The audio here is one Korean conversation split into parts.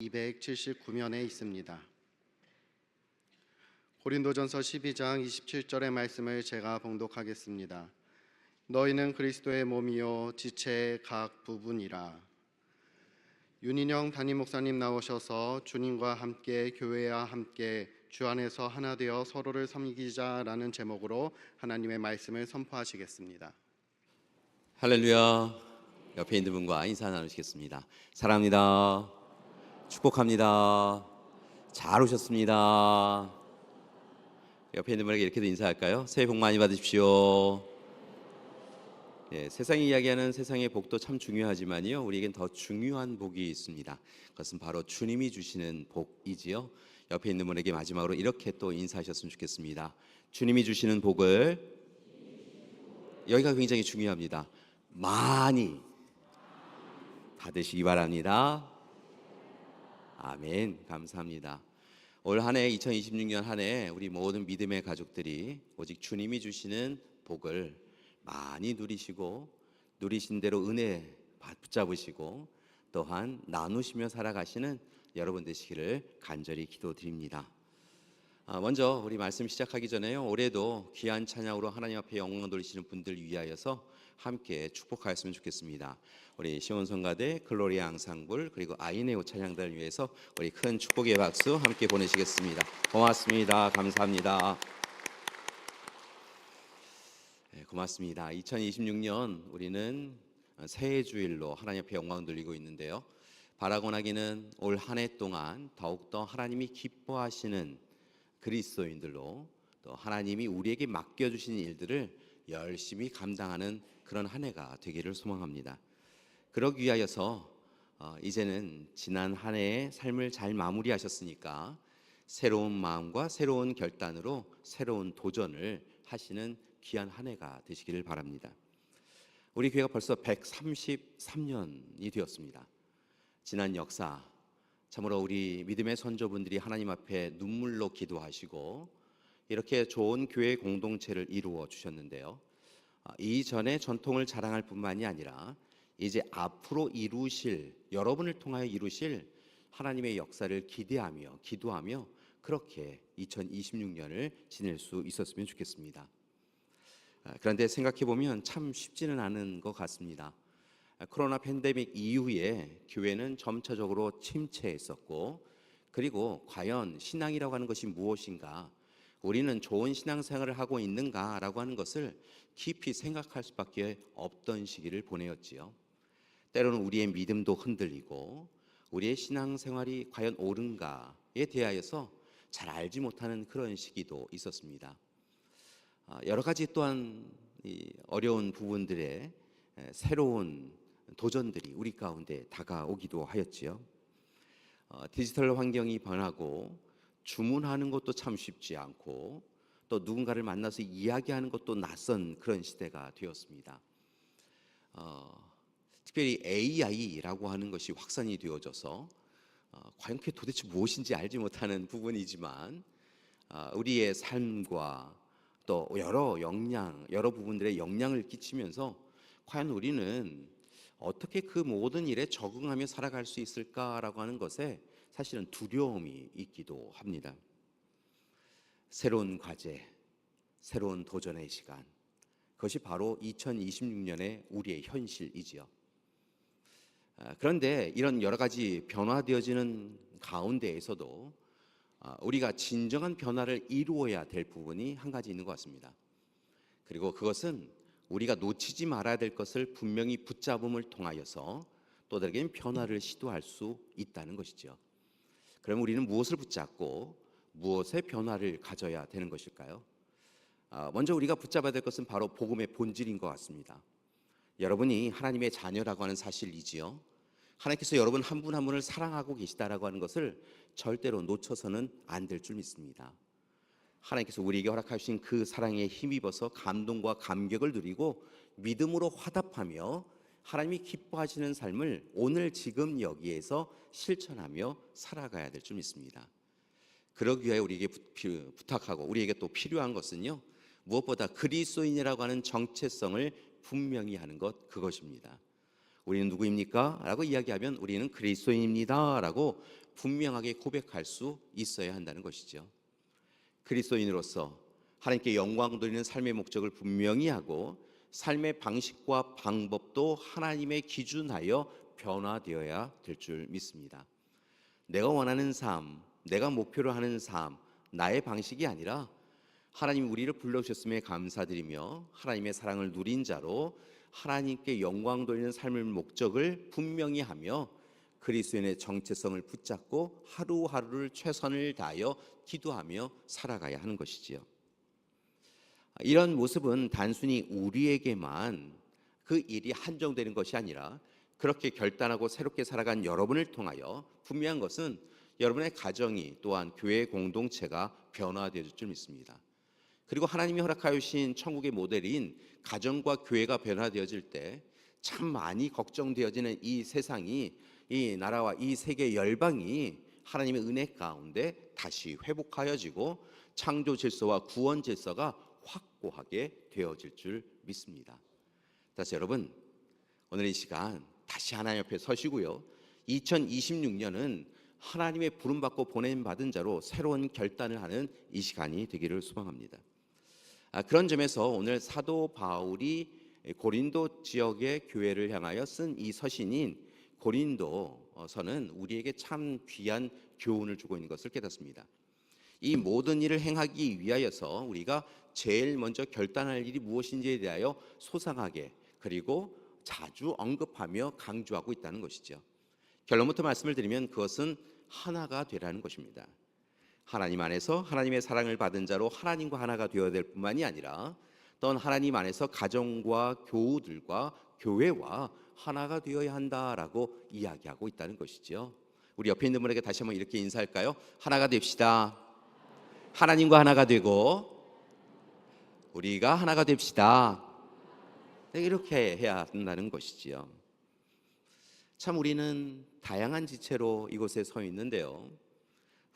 279면에 있습니다. 고린도전서 12장 27절의 말씀을 제가 봉독하겠습니다. 너희는 그리스도의 몸이요 지체의 각 부분이라. 윤인영 담임 목사님 나오셔서 주님과 함께 교회와 함께 주 안에서 하나 되어 서로를 섬기자라는 제목으로 하나님의 말씀을 선포하시겠습니다. 할렐루야. 옆에 있는 분과 인사 나누시겠습니다. 사랑합니다. 축복합니다. 잘 오셨습니다. 옆에 있는 분에게 이렇게도 인사할까요? 새해 복 많이 받으십시오. 세상이 이야기하는 세상의 복도 참 중요하지만요, 우리에겐 더 중요한 복이 있습니다. 그것은 바로 주님이 주시는 복이지요. 옆에 있는 분에게 마지막으로 이렇게 또 인사하셨으면 좋겠습니다. 주님이 주시는 복을, 여기가 굉장히 중요합니다. 많이 받으시기 바랍니다. 아멘. 감사합니다. 올 한 해 2026년 한 해 우리 모든 믿음의 가족들이 오직 주님이 주시는 복을 많이 누리시고 누리신 대로 은혜 붙잡으시고 또한 나누시며 살아가시는 여러분 되시기를 간절히 기도드립니다. 먼저 우리 말씀 시작하기 전에요, 올해도 귀한 찬양으로 하나님 앞에 영광 돌리시는 분들 위하여서 함께 축복하였으면 좋겠습니다. 우리 시온성가대, 글로리아 앙상블, 그리고 아이네오 찬양단을 위해서 우리 큰 축복의 박수 함께 보내시겠습니다. 고맙습니다. 감사합니다. 고맙습니다. 2026년 우리는 새해 주일로 하나님 앞에 영광 돌리고 있는데요, 바라고 나기는 올 한 해 동안 더욱더 하나님이 기뻐하시는 그리스도인들로, 또 하나님이 우리에게 맡겨주신 일들을 열심히 감당하는 그런 한 해가 되기를 소망합니다. 그러기 위하여서 이제는 지난 한 해의 삶을 잘 마무리하셨으니까 새로운 마음과 새로운 결단으로 새로운 도전을 하시는 귀한 한 해가 되시기를 바랍니다. 우리 교회가 벌써 133년이 되었습니다. 지난 역사, 참으로 우리 믿음의 선조분들이 하나님 앞에 눈물로 기도하시고 이렇게 좋은 교회 공동체를 이루어 주셨는데요, 이전의 전통을 자랑할 뿐만이 아니라 이제 앞으로 이루실, 여러분을 통하여 이루실 하나님의 역사를 기대하며 기도하며 그렇게 2026년을 지낼 수 있었으면 좋겠습니다. 그런데 생각해보면 참 쉽지는 않은 것 같습니다. 코로나 팬데믹 이후에 교회는 점차적으로 침체했었고, 그리고 과연 신앙이라고 하는 것이 무엇인가, 우리는 좋은 신앙생활을 하고 있는가라고 하는 것을 깊이 생각할 수밖에 없던 시기를 보내었지요. 때로는 우리의 믿음도 흔들리고 우리의 신앙생활이 과연 옳은가에 대하여서 잘 알지 못하는 그런 시기도 있었습니다. 여러 가지 또한 어려운 부분들에 새로운 도전들이 우리 가운데 다가오기도 하였지요. 디지털 환경이 변하고 주문하는 것도 참 쉽지 않고 또 누군가를 만나서 이야기하는 것도 낯선 그런 시대가 되었습니다. 특별히 AI라고 하는 것이 확산이 되어져서 과연 그게 도대체 무엇인지 알지 못하는 부분이지만 우리의 삶과 또 여러 부분들에 영향을 끼치면서 과연 우리는 어떻게 그 모든 일에 적응하며 살아갈 수 있을까라고 하는 것에 사실은 두려움이 있기도 합니다. 새로운 과제, 새로운 도전의 시간, 그것이 바로 2026년의 우리의 현실이지요. 그런데 이런 여러 가지 변화되어지는 가운데에서도 우리가 진정한 변화를 이루어야 될 부분이 한 가지 있는 것 같습니다. 그리고 그것은 우리가 놓치지 말아야 될 것을 분명히 붙잡음을 통하여서 또 다르게 변화를 시도할 수 있다는 것이죠. 그럼 우리는 무엇을 붙잡고 무엇의 변화를 가져야 되는 것일까요? 먼저 우리가 붙잡아야 될 것은 바로 복음의 본질인 것 같습니다. 여러분이 하나님의 자녀라고 하는 사실이지요. 하나님께서 여러분 한 분 한 분을 사랑하고 계시다라고 하는 것을 절대로 놓쳐서는 안 될 줄 믿습니다. 하나님께서 우리에게 허락하신 그 사랑에 힘입어서 감동과 감격을 누리고 믿음으로 화답하며 하나님이 기뻐하시는 삶을 오늘 지금 여기에서 실천하며 살아가야 될 줄 믿습니다. 그러기 위해 우리에게 부탁하고 우리에게 또 필요한 것은요, 무엇보다 그리스도인이라고 하는 정체성을 분명히 하는 것, 그것입니다. 우리는 누구입니까? 라고 이야기하면 우리는 그리스도인입니다 라고 분명하게 고백할 수 있어야 한다는 것이죠. 그리스도인으로서 하나님께 영광 돌리는 삶의 목적을 분명히 하고 삶의 방식과 방법도 하나님의 기준하여 변화되어야 될 줄 믿습니다. 내가 원하는 삶, 내가 목표로 하는 삶, 나의 방식이 아니라 하나님이 우리를 불러주셨음에 감사드리며 하나님의 사랑을 누린 자로 하나님께 영광 돌리는 삶의 목적을 분명히 하며 그리스도인의 정체성을 붙잡고 하루하루를 최선을 다하여 기도하며 살아가야 하는 것이지요. 이런 모습은 단순히 우리에게만 그 일이 한정되는 것이 아니라 그렇게 결단하고 새롭게 살아간 여러분을 통하여 분명한 것은 여러분의 가정이 또한 교회 공동체가 변화되어질 줄 믿습니다. 그리고 하나님이 허락하여 주신 천국의 모델인 가정과 교회가 변화되어질 때 참 많이 걱정되어지는 이 세상이, 이 나라와 이 세계 열방이 하나님의 은혜 가운데 다시 회복하여지고 창조 질서와 구원 질서가 확고하게 되어질 줄 믿습니다. 따라서 여러분, 오늘 이 시간 다시 하나님 옆에 서시고요. 2026년은 하나님의 부름받고 보냄받은 자로 새로운 결단을 하는 이 시간이 되기를 소망합니다. 그런 점에서 오늘 사도 바울이 고린도 지역의 교회를 향하여 쓴 이 서신인 고린도서는 우리에게 참 귀한 교훈을 주고 있는 것을 깨닫습니다. 이 모든 일을 행하기 위하여서 우리가 제일 먼저 결단할 일이 무엇인지에 대하여 소상하게 그리고 자주 언급하며 강조하고 있다는 것이죠. 결론부터 말씀을 드리면 그것은 하나가 되라는 것입니다. 하나님 안에서 하나님의 사랑을 받은 자로 하나님과 하나가 되어야 될 뿐만이 아니라 또한 하나님 안에서 가정과 교우들과 교회와 하나가 되어야 한다라고 이야기하고 있다는 것이죠. 우리 옆에 있는 분에게 다시 한번 이렇게 인사할까요? 하나가 됩시다. 하나님과 하나가 되고 우리가 하나가 됩시다. 이렇게 해야 한다는 것이지요. 참 우리는 다양한 지체로 이곳에 서 있는데요.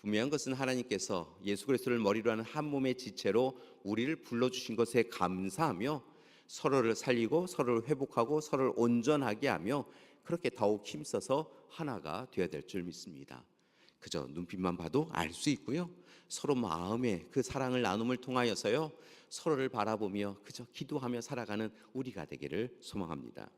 분명한 것은 하나님께서 예수 그리스도를 머리로 하는 한 몸의 지체로 우리를 불러주신 것에 감사하며 서로를 살리고 서로를 회복하고 서로를 온전하게 하며 그렇게 더욱 힘써서 하나가 되어야 될 줄 믿습니다. 그저 눈빛만 봐도 알 수 있고요. 서로 마음의 그 사랑을 나눔을 통하여서요. 서로를 바라보며 그저 기도하며 살아가는 우리가 되기를 소망합니다.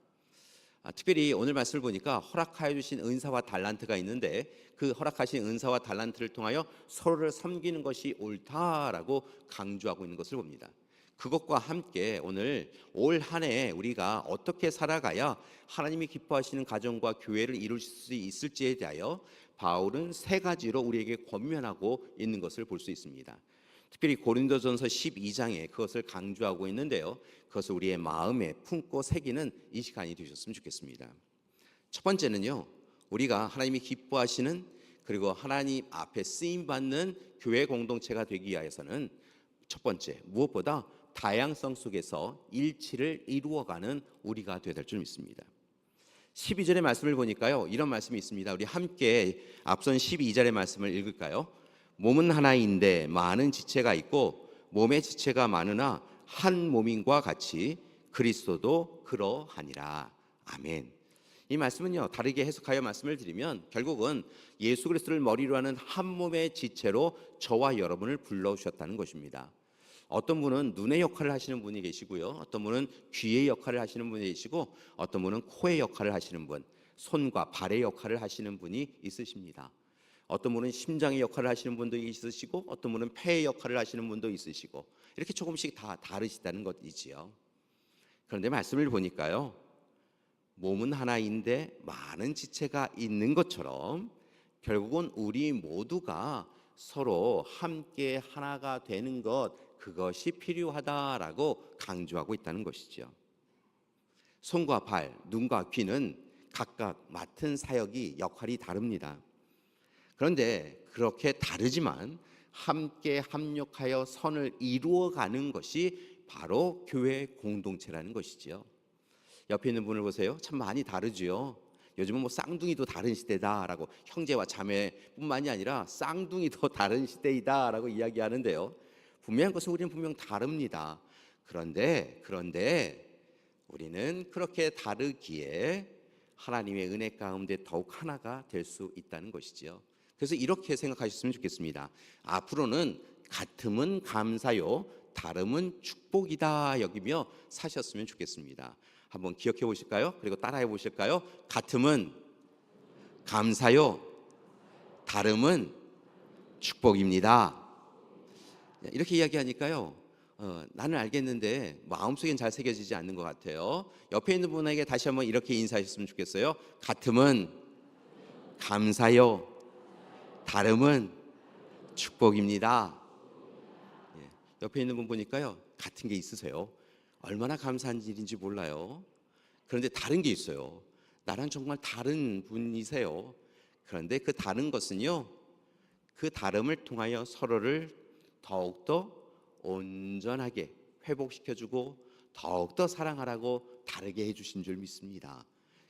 특별히 오늘 말씀을 보니까 허락하여 주신 은사와 달란트가 있는데 그 허락하신 은사와 달란트를 통하여 서로를 섬기는 것이 옳다라고 강조하고 있는 것을 봅니다. 그것과 함께 오늘 올 한 해 우리가 어떻게 살아가야 하나님이 기뻐하시는 가정과 교회를 이룰 수 있을지에 대하여 바울은 세 가지로 우리에게 권면하고 있는 것을 볼 수 있습니다. 특별히 고린도전서 12장에 그것을 강조하고 있는데요. 그것을 우리의 마음에 품고 새기는 이 시간이 되셨으면 좋겠습니다. 첫 번째는요. 우리가 하나님이 기뻐하시는 그리고 하나님 앞에 쓰임받는 교회 공동체가 되기 위해서는 첫 번째, 무엇보다 다양성 속에서 일치를 이루어가는 우리가 되어야 될 줄 믿습니다. 12절의 말씀을 보니까요. 이런 말씀이 있습니다. 우리 함께 앞선 12절의 말씀을 읽을까요? 몸은 하나인데 많은 지체가 있고 몸의 지체가 많으나 한 몸인과 같이 그리스도도 그러하니라. 아멘. 이 말씀은요, 다르게 해석하여 말씀을 드리면 결국은 예수 그리스도를 머리로 하는 한 몸의 지체로 저와 여러분을 불러주셨다는 것입니다. 어떤 분은 눈의 역할을 하시는 분이 계시고요. 어떤 분은 귀의 역할을 하시는 분이 계시고 어떤 분은 코의 역할을 하시는 분, 손과 발의 역할을 하시는 분이 있으십니다. 어떤 분은 심장의 역할을 하시는 분도 있으시고 어떤 분은 폐의 역할을 하시는 분도 있으시고 이렇게 조금씩 다 다르시다는 것이지요. 그런데 말씀을 보니까요. 몸은 하나인데 많은 지체가 있는 것처럼 결국은 우리 모두가 서로 함께 하나가 되는 것, 그것이 필요하다라고 강조하고 있다는 것이죠. 손과 발, 눈과 귀는 각각 맡은 사역이 역할이 다릅니다. 그런데 그렇게 다르지만 함께 합력하여 선을 이루어가는 것이 바로 교회 공동체라는 것이지요. 옆에 있는 분을 보세요. 참 많이 다르지요. 요즘은 뭐 쌍둥이도 다른 시대다라고, 형제와 자매뿐만이 아니라 쌍둥이도 다른 시대이다라고 이야기하는데요. 분명한 것은 우리는 분명 다릅니다. 그런데 우리는 그렇게 다르기에 하나님의 은혜 가운데 더욱 하나가 될 수 있다는 것이지요. 그래서 이렇게 생각하셨으면 좋겠습니다. 앞으로는 같음은 감사요, 다름은 축복이다 여기며 사셨으면 좋겠습니다. 한번 기억해 보실까요? 그리고 따라해 보실까요? 같음은 감사요, 다름은 축복입니다. 이렇게 이야기하니까요, 나는 알겠는데 마음속엔 잘 새겨지지 않는 것 같아요. 옆에 있는 분에게 다시 한번 이렇게 인사하셨으면 좋겠어요. 같음은 감사요, 다름은 축복입니다. 예, 옆에 있는 분 보니까요, 같은 게 있으세요. 얼마나 감사한 일인지 몰라요. 그런데 다른 게 있어요. 나랑 정말 다른 분이세요. 그런데 그 다른 것은요, 그 다름을 통하여 서로를 더욱더 온전하게 회복시켜주고 더욱더 사랑하라고 다르게 해주신 줄 믿습니다.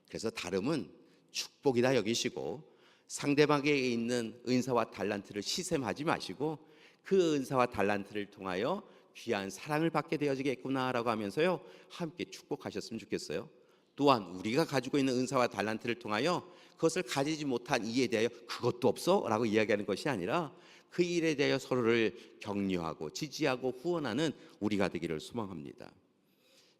그래서 다름은 축복이다 여기시고, 상대방에게 있는 은사와 달란트를 시샘하지 마시고 그 은사와 달란트를 통하여 귀한 사랑을 받게 되어지겠구나라고 하면서요, 함께 축복하셨으면 좋겠어요. 또한 우리가 가지고 있는 은사와 달란트를 통하여 그것을 가지지 못한 이에 대하여 그것도 없어? 라고 이야기하는 것이 아니라 그 일에 대하여 서로를 격려하고 지지하고 후원하는 우리가 되기를 소망합니다.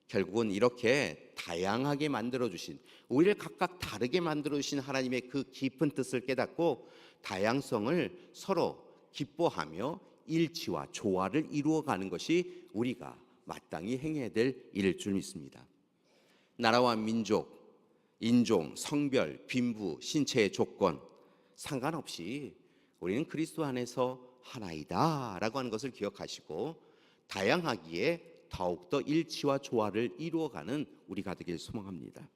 결국은 이렇게 다양하게 만들어주신, 우리를 각각 다르게 만들어주신 하나님의 그 깊은 뜻을 깨닫고 다양성을 서로 기뻐하며 일치와 조화를 이루어가는 것이 우리가 마땅히 행해야 될 일일 줄 믿습니다. 나라와 민족, 인종, 성별, 빈부, 신체의 조건 상관없이 우리는 그리스도 안에서 하나이다 라고 하는 것을 기억하시고 다양하기에 더욱더 일치와 조화를 이루어가는 우리가 되길 소망합니다.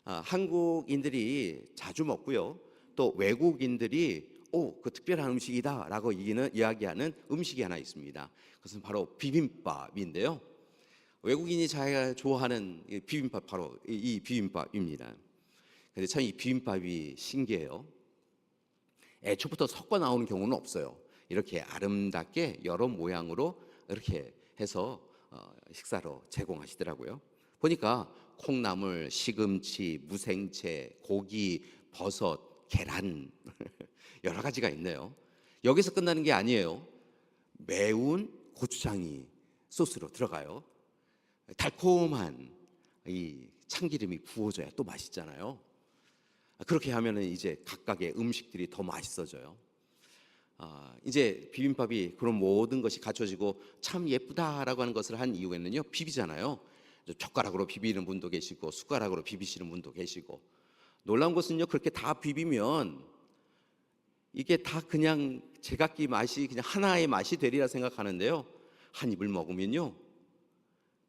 한국인들이 자주 먹고요, 또 외국인들이 그 특별한 음식이다 라고 이야기하는 음식이 하나 있습니다. 그것은 바로 비빔밥인데요, 외국인이 자기가 좋아하는 비빔밥, 바로 이 비빔밥입니다. 근데 참 이 비빔밥이 신기해요. 애초부터 섞어 나오는 경우는 없어요. 이렇게 아름답게 여러 모양으로 이렇게 해서 식사로 제공하시더라고요. 보니까 콩나물, 시금치, 무생채, 고기, 버섯, 계란 여러 가지가 있네요. 여기서 끝나는 게 아니에요. 매운 고추장이 소스로 들어가요. 달콤한 이 참기름이 부어져야 또 맛있잖아요. 그렇게 하면은 이제 각각의 음식들이 더 맛있어져요. 이제 비빔밥이 그런 모든 것이 갖춰지고 참 예쁘다라고 하는 것을 한 이유에는요, 비비잖아요. 젓가락으로 비비는 분도 계시고 숟가락으로 비비시는 분도 계시고, 놀라운 것은요, 그렇게 다 비비면 이게 다 그냥 제각기 맛이 그냥 하나의 맛이 되리라 생각하는데요, 한 입을 먹으면요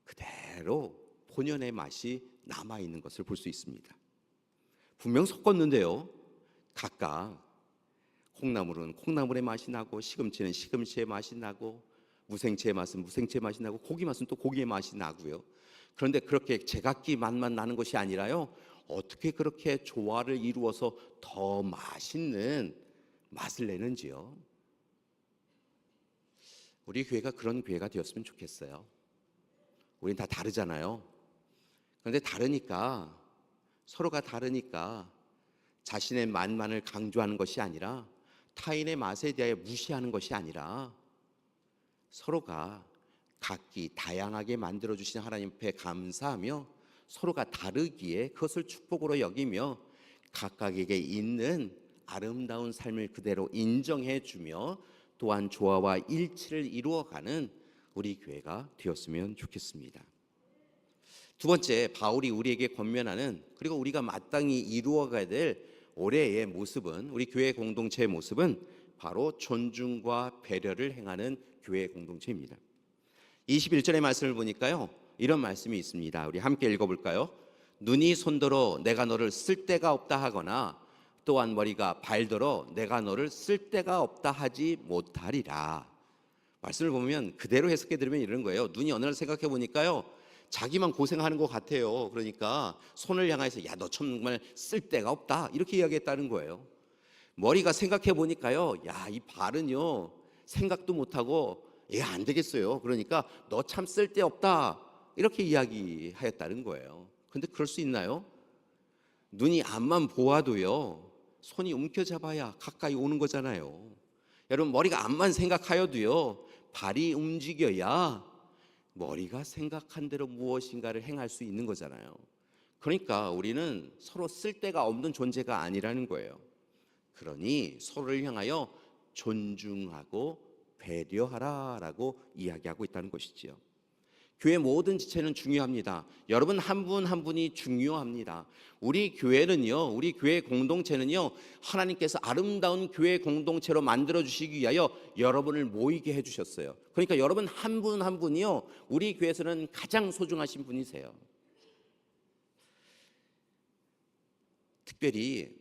그대로 본연의 맛이 남아있는 것을 볼 수 있습니다. 분명 섞었는데요, 각각 콩나물은 콩나물의 맛이 나고, 시금치는 시금치의 맛이 나고, 무생채의 맛은 무생채의 맛이 나고, 고기 맛은 또 고기의 맛이 나고요. 그런데 그렇게 제각기 맛만 나는 것이 아니라요, 어떻게 그렇게 조화를 이루어서 더 맛있는 맛을 내는지요. 우리 교회가 그런 교회가 되었으면 좋겠어요. 우린 다 다르잖아요. 그런데 다르니까, 서로가 다르니까 자신의 맛만을 강조하는 것이 아니라, 타인의 맛에 대하여 무시하는 것이 아니라, 서로가 각기 다양하게 만들어주신 하나님 앞에 감사하며 서로가 다르기에 그것을 축복으로 여기며 각각에게 있는 아름다운 삶을 그대로 인정해주며 또한 조화와 일치를 이루어가는 우리 교회가 되었으면 좋겠습니다. 두 번째, 바울이 우리에게 권면하는, 그리고 우리가 마땅히 이루어가야 될 올해의 모습은, 우리 교회 공동체의 모습은 바로 존중과 배려를 행하는 교회 공동체입니다. 21절의 말씀을 보니까요, 이런 말씀이 있습니다. 우리 함께 읽어볼까요? 눈이 손들어 내가 너를 쓸 데가 없다 하거나 또한 머리가 발들어 내가 너를 쓸 데가 없다 하지 못하리라. 말씀을 보면 그대로 해석해 드리면 이런 거예요. 눈이 어느 날 생각해 보니까요, 자기만 고생하는 것 같아요. 그러니까 손을 향해서 야, 너 정말 쓸 데가 없다 이렇게 이야기했다는 거예요. 머리가 생각해 보니까요, 야, 이 발은요 생각도 못하고 안 되겠어요. 그러니까 너 참 쓸 데 없다 이렇게 이야기하였다는 거예요. 근데 그럴 수 있나요? 눈이 앞만 보아도요 손이 움켜잡아야 가까이 오는 거잖아요. 여러분, 머리가 앞만 생각하여도요, 발이 움직여야 머리가 생각한 대로 무엇인가를 행할 수 있는 거잖아요. 그러니까 우리는 서로 쓸데가 없는 존재가 아니라는 거예요. 그러니 서로를 향하여 존중하고 배려하라라고 이야기하고 있다는 것이지요. 교회 모든 지체는 중요합니다. 여러분 한 분 한 분이 중요합니다. 우리 교회는요, 우리 교회 공동체는요, 하나님께서 아름다운 교회 공동체로 만들어 주시기 위하여 여러분을 모이게 해 주셨어요. 그러니까 여러분 한 분 한 분이요, 우리 교회에서는 가장 소중하신 분이세요. 특별히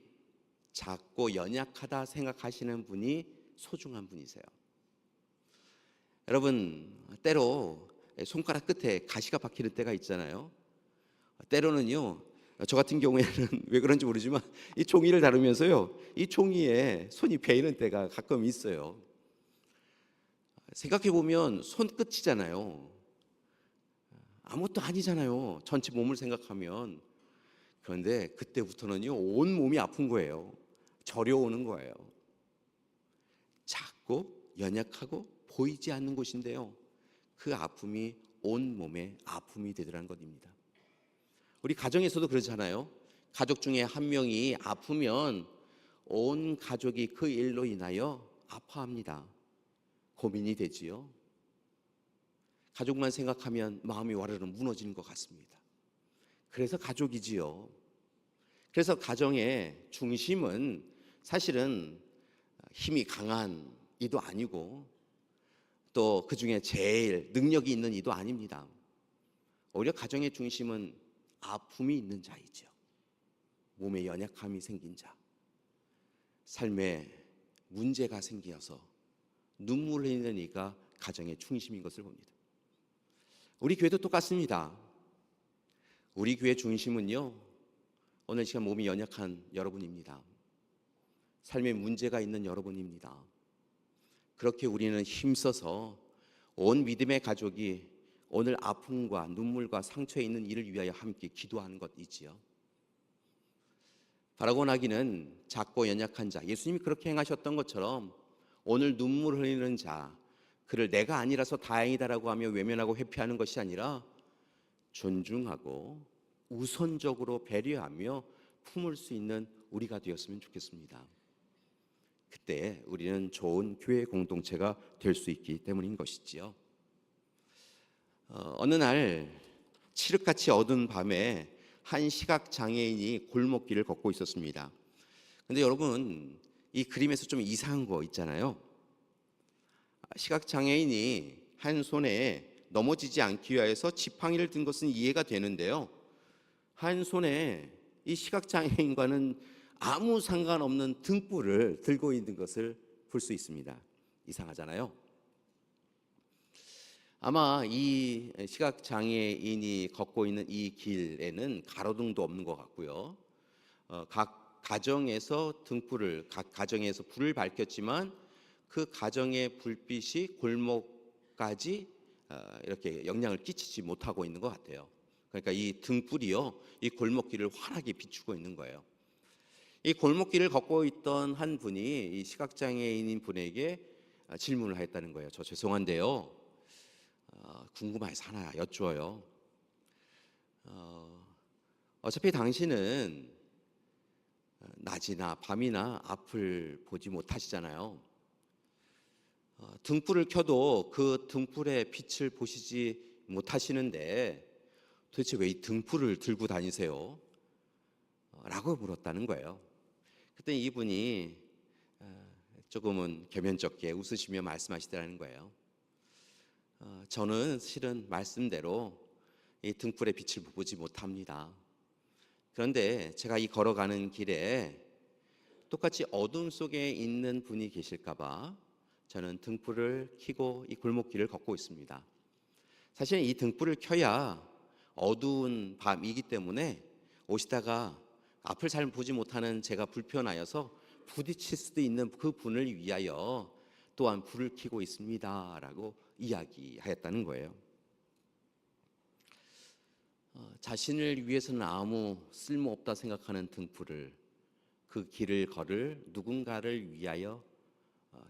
작고 연약하다 생각하시는 분이 소중한 분이세요. 여러분, 때로 손가락 끝에 가시가 박히는 때가 있잖아요. 때로는요, 저 같은 경우에는 왜 그런지 모르지만 이 종이를 다루면서요, 이 종이에 손이 베이는 때가 가끔 있어요. 생각해 보면 손끝이잖아요. 아무것도 아니잖아요. 전체 몸을 생각하면. 그런데 그때부터는요, 온 몸이 아픈 거예요. 저려오는 거예요. 작고 연약하고 보이지 않는 곳인데요, 그 아픔이 온 몸의 아픔이 되더라는 것입니다. 우리 가정에서도 그렇잖아요. 가족 중에 한 명이 아프면 온 가족이 그 일로 인하여 아파합니다. 고민이 되지요. 가족만 생각하면 마음이 와르르 무너지는 것 같습니다. 그래서 가족이지요. 그래서 가정의 중심은 사실은 힘이 강한 이도 아니고 또 그 중에 제일 능력이 있는 이도 아닙니다. 오히려 가정의 중심은 아픔이 있는 자이죠. 몸에 연약함이 생긴 자, 삶에 문제가 생겨서 눈물을 흘리는 이가 가정의 중심인 것을 봅니다. 우리 교회도 똑같습니다. 우리 교회 중심은요, 오늘 시간 몸이 연약한 여러분입니다. 삶에 문제가 있는 여러분입니다. 그렇게 우리는 힘써서 온 믿음의 가족이 오늘 아픔과 눈물과 상처에 있는 이를 위하여 함께 기도하는 것이지요. 바라고 나기는 작고 연약한 자, 예수님이 그렇게 행하셨던 것처럼 오늘 눈물 흘리는 자, 그를 내가 아니라서 다행이다라고 하며 외면하고 회피하는 것이 아니라 존중하고 우선적으로 배려하며 품을 수 있는 우리가 되었으면 좋겠습니다. 그때 우리는 좋은 교회 공동체가 될 수 있기 때문인 것이지요. 어느 날 칠흑같이 어두운 밤에 한 시각장애인이 골목길을 걷고 있었습니다. 근데 여러분, 이 그림에서 좀 이상한 거 있잖아요. 시각장애인이 한 손에 넘어지지 않기 위해서 지팡이를 든 것은 이해가 되는데요, 한 손에 이 시각장애인과는 아무 상관없는 등불을 들고 있는 것을 볼 수 있습니다. 이상하잖아요. 아마 이 시각장애인이 걷고 있는 이 길에는 가로등도 없는 것 같고요. 각 가정에서 각 가정에서 불을 밝혔지만 그 가정의 불빛이 골목까지 이렇게 영향을 끼치지 못하고 있는 것 같아요. 그러니까 이 등불이요, 이 골목길을 환하게 비추고 있는 거예요. 이 골목길을 걷고 있던 한 분이 이 시각장애인인 분에게 질문을 하였다는 거예요. 저 죄송한데요, 궁금해서 하나 여쭈어요. 어차피 당신은 낮이나 밤이나 앞을 보지 못하시잖아요. 등불을 켜도 그 등불의 빛을 보시지 못하시는데 도대체 왜 이 등불을 들고 다니세요? 라고 물었다는 거예요. 그때 이분이 조금은 겸연쩍게 웃으시며 말씀하시더라는 거예요. 저는 실은 말씀대로 이 등불의 빛을 보지 못합니다. 그런데 제가 이 걸어가는 길에 똑같이 어둠 속에 있는 분이 계실까 봐 저는 등불을 켜고 이 골목길을 걷고 있습니다. 사실 이 등불을 켜야 어두운 밤이기 때문에 오시다가 앞을 잘 보지 못하는 제가 불편하여서 부딪힐 수도 있는 그 분을 위하여 또한 불을 켜고 있습니다 라고 이야기하였다는 거예요. 자신을 위해서는 아무 쓸모없다 생각하는 등불을 그 길을 걸을 누군가를 위하여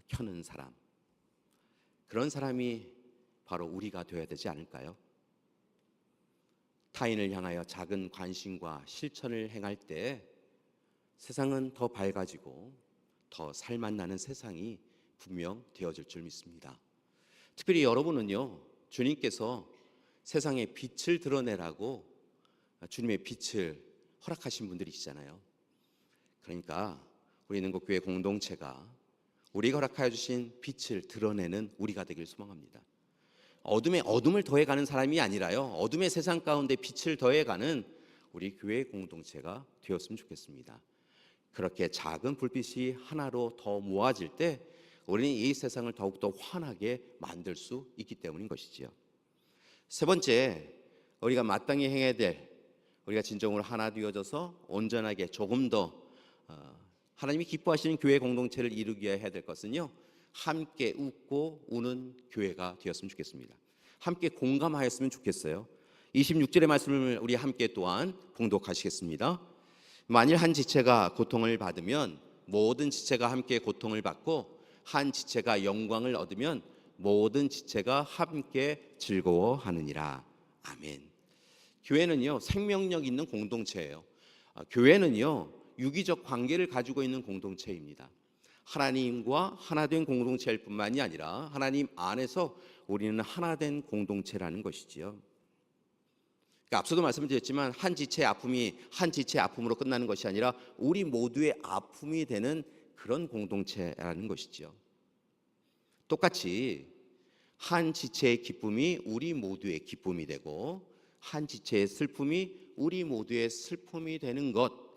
켜는 사람, 그런 사람이 바로 우리가 되어야 되지 않을까요? 타인을 향하여 작은 관심과 실천을 행할 때 세상은 더 밝아지고 더 살맛나는 세상이 분명 되어질 줄 믿습니다. 특별히 여러분은요, 주님께서 세상에 빛을 드러내라고 주님의 빛을 허락하신 분들이시잖아요. 그러니까 우리 능곡교회 공동체가 우리가 허락하여 주신 빛을 드러내는 우리가 되길 소망합니다. 어둠에 어둠을 더해가는 사람이 아니라요, 어둠의 세상 가운데 빛을 더해가는 우리 교회 공동체가 되었으면 좋겠습니다. 그렇게 작은 불빛이 하나로 더 모아질 때 우리는 이 세상을 더욱더 환하게 만들 수 있기 때문인 것이지요. 세 번째, 우리가 마땅히 행해야 될, 우리가 진정으로 하나 되어져서 온전하게 조금 더 하나님이 기뻐하시는 교회 공동체를 이루기 위해 해야 될 것은요, 함께 웃고 우는 교회가 되었으면 좋겠습니다. 함께 공감하였으면 좋겠어요. 26절의 말씀을 우리 함께 또한 봉독하시겠습니다. 만일 한 지체가 고통을 받으면 모든 지체가 함께 고통을 받고, 한 지체가 영광을 얻으면 모든 지체가 함께 즐거워하느니라. 아멘. 교회는요, 생명력 있는 공동체예요. 교회는요, 유기적 관계를 가지고 있는 공동체입니다. 하나님과 하나된 공동체일 뿐만이 아니라 하나님 안에서 우리는 하나된 공동체라는 것이지요. 그러니까 앞서도 말씀드렸지만 한 지체의 아픔이 한 지체의 아픔으로 끝나는 것이 아니라 우리 모두의 아픔이 되는 그런 공동체라는 것이지요. 똑같이 한 지체의 기쁨이 우리 모두의 기쁨이 되고 한 지체의 슬픔이 우리 모두의 슬픔이 되는 것,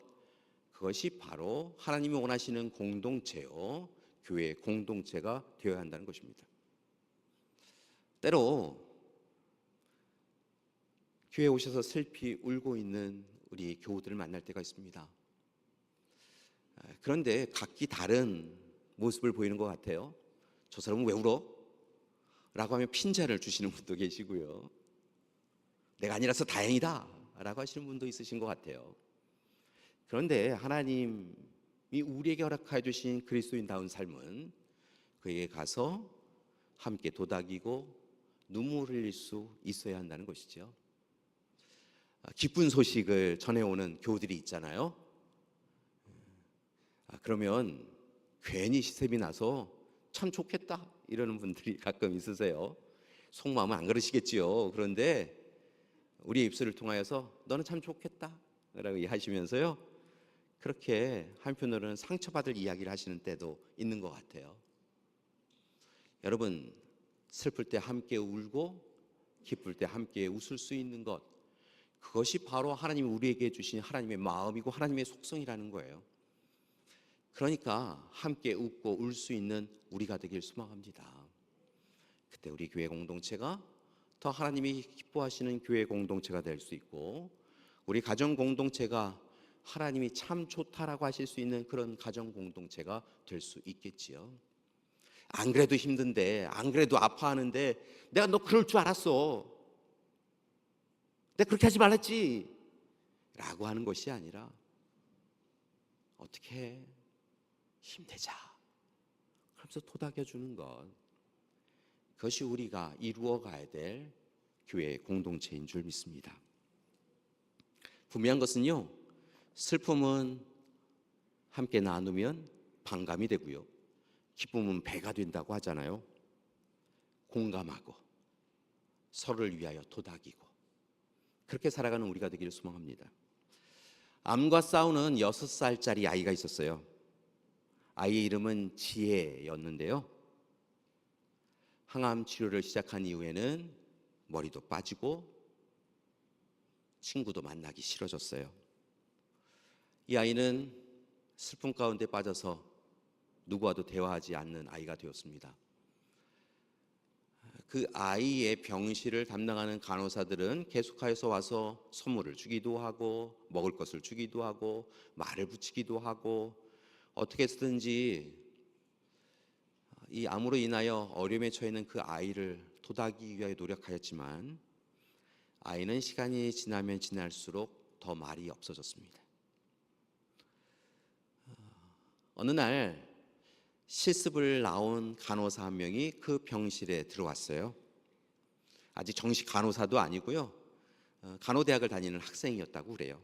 그것이 바로 하나님이 원하시는 공동체요, 교회의 공동체가 되어야 한다는 것입니다. 때로 교회에 오셔서 슬피 울고 있는 우리 교우들을 만날 때가 있습니다. 그런데 각기 다른 모습을 보이는 것 같아요. 저 사람은 왜 울어? 라고 하면 핀잔을 주시는 분도 계시고요, 내가 아니라서 다행이다 라고 하시는 분도 있으신 것 같아요. 그런데 하나님이 우리에게 허락하여 주신 그리스도인다운 삶은 그에게 가서 함께 도닥이고 눈물을 흘릴 수 있어야 한다는 것이죠. 기쁜 소식을 전해오는 교우들이 있잖아요. 그러면 괜히 시샘이 나서 참 좋겠다 이러는 분들이 가끔 있으세요. 속마음은 안 그러시겠지요. 그런데 우리의 입술을 통하여서 너는 참 좋겠다 라고 하시면서요, 그렇게 한편으로는 상처받을 이야기를 하시는 때도 있는 것 같아요. 여러분, 슬플 때 함께 울고 기쁠 때 함께 웃을 수 있는 것, 그것이 바로 하나님이 우리에게 주신 하나님의 마음이고 하나님의 속성이라는 거예요. 그러니까 함께 웃고 울 수 있는 우리가 되길 소망합니다. 그때 우리 교회 공동체가 더 하나님이 기뻐하시는 교회 공동체가 될 수 있고, 우리 가정 공동체가 하나님이 참 좋다라고 하실 수 있는 그런 가정 공동체가 될 수 있겠지요. 안 그래도 힘든데, 안 그래도 아파하는데 내가 너 그럴 줄 알았어, 내가 그렇게 하지 말랬지 라고 하는 것이 아니라, 어떻게 해? 힘내자 그러면서 토닥여주는 것, 그것이 우리가 이루어 가야 될 교회의 공동체인 줄 믿습니다. 분명한 것은요, 슬픔은 함께 나누면 반감이 되고요, 기쁨은 배가 된다고 하잖아요. 공감하고 서로를 위하여 도닥이고 그렇게 살아가는 우리가 되기를 소망합니다. 암과 싸우는 6살짜리 아이가 있었어요. 아이의 이름은 지혜였는데요, 항암 치료를 시작한 이후에는 머리도 빠지고 친구도 만나기 싫어졌어요. 이 아이는 슬픔 가운데 빠져서 누구와도 대화하지 않는 아이가 되었습니다. 그 아이의 병실을 담당하는 간호사들은 계속해서 와서 선물을 주기도 하고 먹을 것을 주기도 하고 말을 붙이기도 하고 어떻게 해서든지 이 암으로 인하여 어려움에 처해 있는 그 아이를 도닥이기 위하여 노력하였지만 아이는 시간이 지나면 지날수록 더 말이 없어졌습니다. 어느 날 실습을 나온 간호사 한 명이 그 병실에 들어왔어요. 아직 정식 간호사도 아니고요. 간호대학을 다니는 학생이었다고 그래요.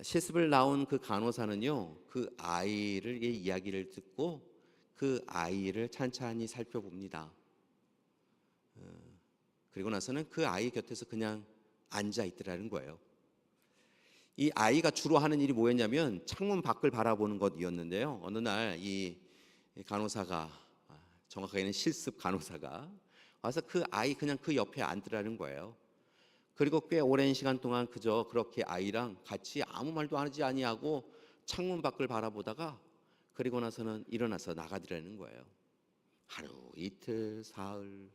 실습을 나온 그 간호사는요, 그 아이의 이야기를 듣고 그 아이를 찬찬히 살펴봅니다. 그리고 나서는 그 아이 곁에서 그냥 앉아 있더라는 거예요. 이 아이가 주로 하는 일이 뭐였냐면 창문 밖을 바라보는 것이었는데요. 어느 날 이 간호사가, 정확하게는 실습 간호사가 와서 그 아이 그냥 그 옆에 앉더라는 거예요. 그리고 꽤 오랜 시간 동안 그저 그렇게 아이랑 같이 아무 말도 하지 아니하고 창문 밖을 바라보다가 그리고 나서는 일어나서 나가더라는 거예요. 하루, 이틀, 사흘,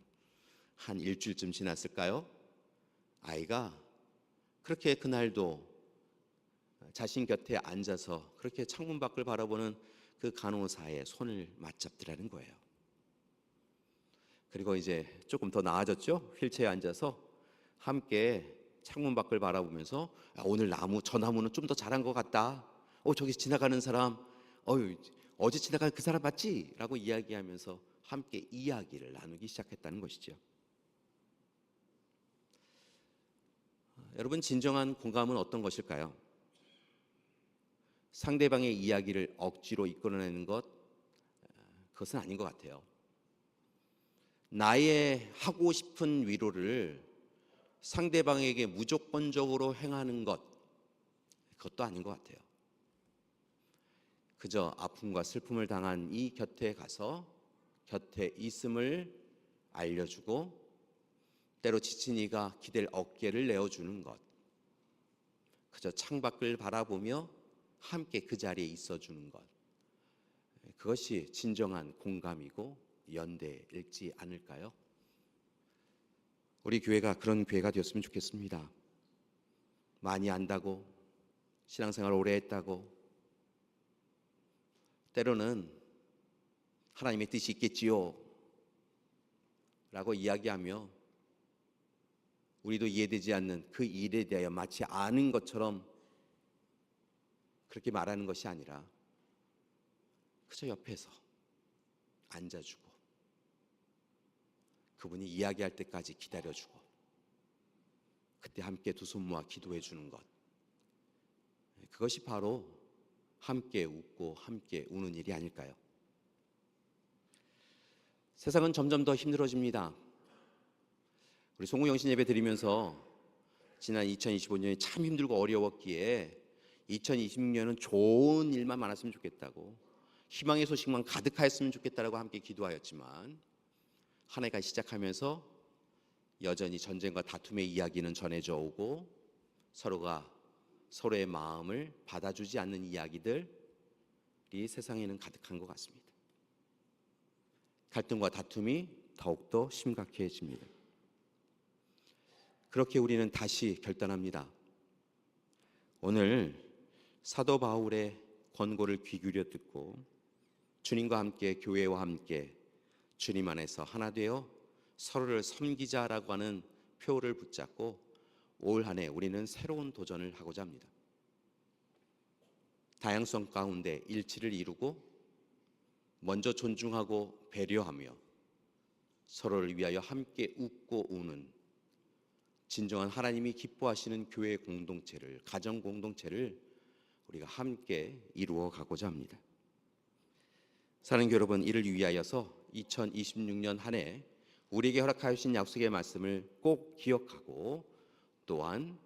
한 일주일쯤 지났을까요? 아이가 그렇게 그날도 자신 곁에 앉아서 그렇게 창문 밖을 바라보는 그 간호사의 손을 맞잡더라는 거예요. 그리고 이제 조금 더 나아졌죠. 휠체어에 앉아서 함께 창문 밖을 바라보면서 오늘 저 나무는 좀 더 자란 것 같다. 저기 지나가는 사람, 어제 지나간 그 사람 맞지? 라고 이야기하면서 함께 이야기를 나누기 시작했다는 것이죠. 여러분, 진정한 공감은 어떤 것일까요? 상대방의 이야기를 억지로 이끌어내는 것, 그것은 아닌 것 같아요. 나의 하고 싶은 위로를 상대방에게 무조건적으로 행하는 것, 그것도 아닌 것 같아요. 그저 아픔과 슬픔을 당한 이 곁에 가서 곁에 있음을 알려주고 때로 지친 이가 기댈 어깨를 내어주는 것, 그저 창밖을 바라보며 함께 그 자리에 있어주는 것, 그것이 진정한 공감이고 연대일지 않을까요? 우리 교회가 그런 교회가 되었으면 좋겠습니다. 많이 안다고, 신앙생활 오래 했다고, 때로는 하나님의 뜻이 있겠지요 라고 이야기하며 우리도 이해되지 않는 그 일에 대하여 마치 아는 것처럼 그렇게 말하는 것이 아니라 그저 옆에서 앉아주고 그분이 이야기할 때까지 기다려주고 그때 함께 두 손 모아 기도해 주는 것, 그것이 바로 함께 웃고 함께 우는 일이 아닐까요? 세상은 점점 더 힘들어집니다. 우리 송구영신 예배 드리면서 지난 2025년이 참 힘들고 어려웠기에 2026년은 좋은 일만 많았으면 좋겠다고, 희망의 소식만 가득하였으면 좋겠다라고 함께 기도하였지만 한 해가 시작하면서 여전히 전쟁과 다툼의 이야기는 전해져 오고 서로가 서로의 마음을 받아주지 않는 이야기들이 세상에는 가득한 것 같습니다. 갈등과 다툼이 더욱더 심각해집니다. 그렇게 우리는 다시 결단합니다. 오늘 사도 바울의 권고를 귀 기울여 듣고 주님과 함께, 교회와 함께 주님 안에서 하나 되어 서로를 섬기자라고 하는 표를 붙잡고 올 한 해 우리는 새로운 도전을 하고자 합니다. 다양성 가운데 일치를 이루고 먼저 존중하고 배려하며 서로를 위하여 함께 웃고 우는 진정한 하나님이 기뻐하시는 교회 공동체를, 가정 공동체를 우리가 함께 이루어 가고자 합니다. 사랑하는 여러분, 이를 위하여서 2026년 한 해 우리에게 허락하신 약속의 말씀을 꼭 기억하고 또한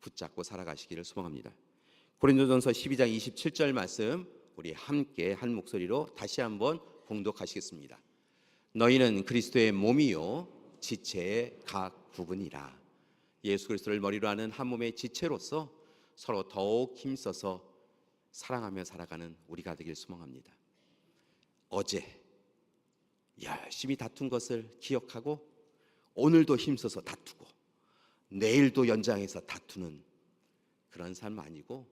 붙잡고 살아가시기를 소망합니다. 고린도전서 12장 27절 말씀 우리 함께 한 목소리로 다시 한번 봉독하시겠습니다. 너희는 그리스도의 몸이요 지체의 각 부분이라. 예수 그리스도를 머리로 하는 한 몸의 지체로서 서로 더욱 힘써서 사랑하며 살아가는 우리가 되길 소망합니다. 어제 열심히 다툰 것을 기억하고 오늘도 힘써서 다투고 내일도 연장해서 다투는 그런 삶 아니고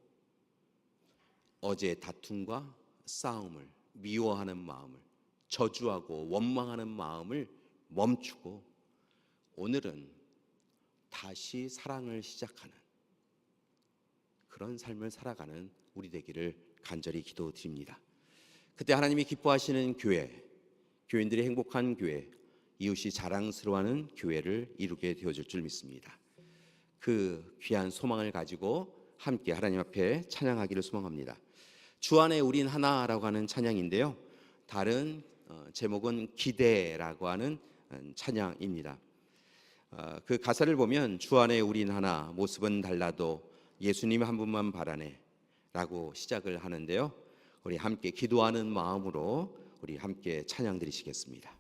어제의 다툼과 싸움을 미워하는 마음을, 저주하고 원망하는 마음을 멈추고 오늘은 다시 사랑을 시작하는 그런 삶을 살아가는 우리 되기를 간절히 기도드립니다. 그때 하나님이 기뻐하시는 교회, 교인들이 행복한 교회, 이웃이 자랑스러워하는 교회를 이루게 되어질 줄 믿습니다. 그 귀한 소망을 가지고 함께 하나님 앞에 찬양하기를 소망합니다. 주 안에 우린 하나라고 하는 찬양인데요, 다른 제목은 기대라고 하는 찬양입니다. 그 가사를 보면 주 안에 우린 하나, 모습은 달라도 예수님 한 분만 바라네 라고 시작을 하는데요, 우리 함께 기도하는 마음으로 우리 함께 찬양 드리시겠습니다.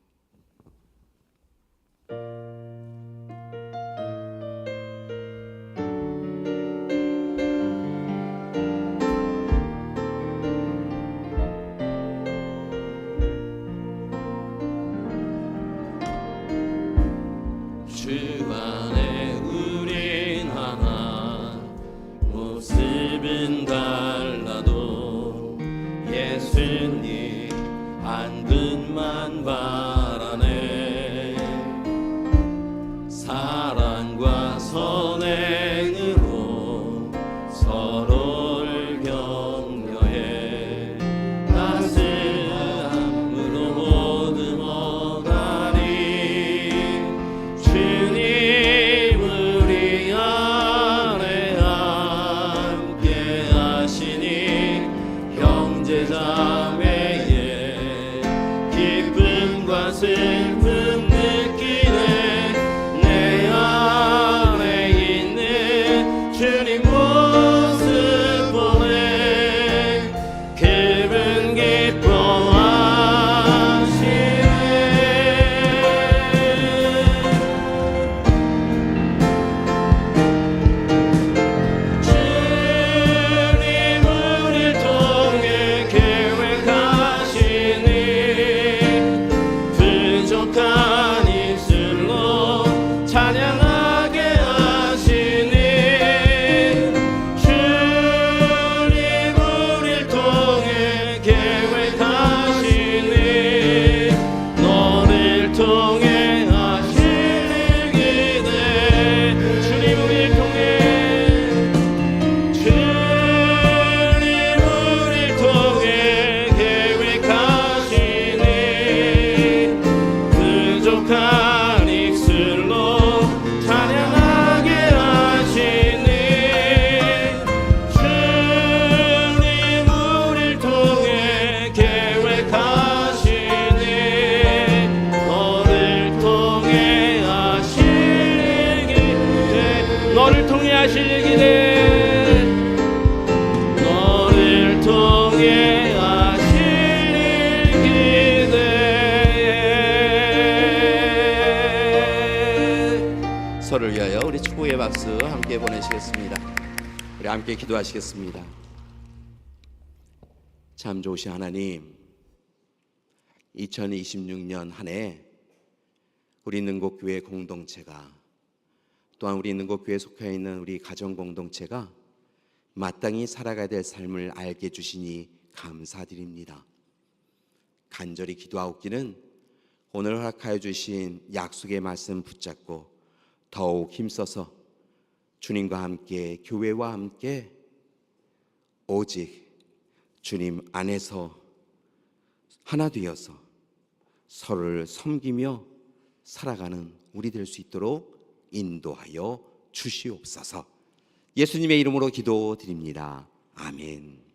주 안에 우린 하나, 모습은 달라도 예수님 한 분만 바라네. 사랑과 선행으로 서로를 격려해 따스함으로 모두 모다니. 주님 우리 안에 함께 하시니 형제자매의 기쁨과 슬픔 느끼네. 내 안에 있는 주님 모습 보네. 그분 주님 우릴 통해 계획하시니 부족한 입술로 찬양하게 하시니. 주님 우릴 통해 계획하시니 너를 통해 하실 일 기대. 주님 우릴 통해, 주님 우릴 통해 계획하시니 부족한 입술로 찬양하게 하시니. 주님 우릴 통해 계획하시니 너를 통해 하실 일 기대. 너를 통해 하실 일 기대. 너를 통해 하실 일 기대. 서로를 위하여 우리 축복의 박수 함께 보내시겠습니다. 우리 함께 기도하시겠습니다. 참 좋으신 하나님, 2026년 한 해 우리 능곡교회 공동체가, 또한 우리 능곡교회에 속해 있는 우리 가정 공동체가 마땅히 살아가야 될 삶을 알게 해주시니 감사드립니다. 간절히 기도하옵기는 오늘 허락하여 주신 약속의 말씀 붙잡고 더욱 힘써서 주님과 함께, 교회와 함께 오직 주님 안에서 하나 되어서 서로를 섬기며 살아가는 우리 될 수 있도록 인도하여 주시옵소서. 예수님의 이름으로 기도드립니다. 아멘.